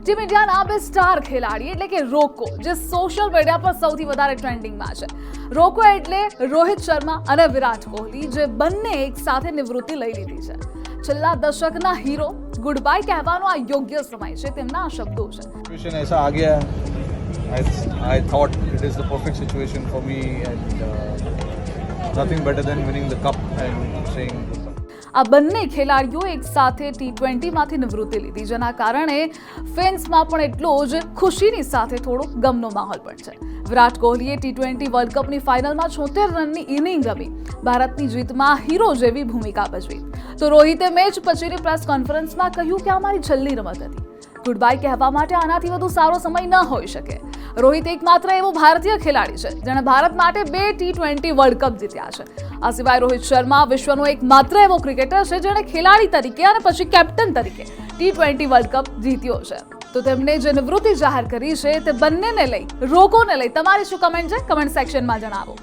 Team ઇન્ડિયાના બે star ખેલાડી એટલે કે રોકો, જે સોશિયલ મીડિયા પર સૌથી વધારે ટ્રેન્ડિંગમાં છે. રોકો એટલે રોહિત શર્મા અને વિરાટ કોહલી, જે બંને એક સાથે નિવૃત્તિ લઈ લીધી છે. છેલ્લા દશકના હીરો ગુડ બાય કહેવાનો આ યોગ્ય સમય છે, તેમના આ શબ્દો છે. सिचुएशन ऐसा आ गया I thought it is the perfect situation for me and nothing better than winning the cup and saying આ બંને ખેલાડીઓ એક સાથે T20માંથી નિવૃત્તિ લીધી, જેના કારણે ફેન્સમાં પણ એટલો જ ખુશીની સાથે થોડો ગમનો માહોલ પણ છે. વિરાટ કોહલીએ T20 વર્લ્ડ કપની ફાઇનલમાં 76 રનની ઇનિંગ રમી ભારતની જીતમાં હીરો જેવી ભૂમિકા ભજવી. તો રોહિતે મેચ પછીની પ્રેસ કોન્ફરન્સમાં કહ્યું કે આ મારી છેલ્લી રમત હતી. ગુડ બાય કહેવા માટે આનાથી વધુ સારો સમય ન હોઈ શકે. રોહિત એકમાત્ર એવો ભારતીય ખેલાડી છે જેણે ભારત માટે 2 T20 વર્લ્ડ કપ જીત્યા છે. આ સિવાય રોહિત શર્મા વિશ્વનો એકમાત્ર એવો ક્રિકેટર છે જેણે ખેલાડી તરીકે અને પછી કેપ્ટન તરીકે T20 વર્લ્ડ કપ જીત્યો છે. તો તેમણે જે નિવૃત્તિ જાહેર કરી છે તે બંનેને લઈ, રોકોને લઈ તમારી શું કમેન્ટ છે? કમેન્ટ સેક્શનમાં જણાવો.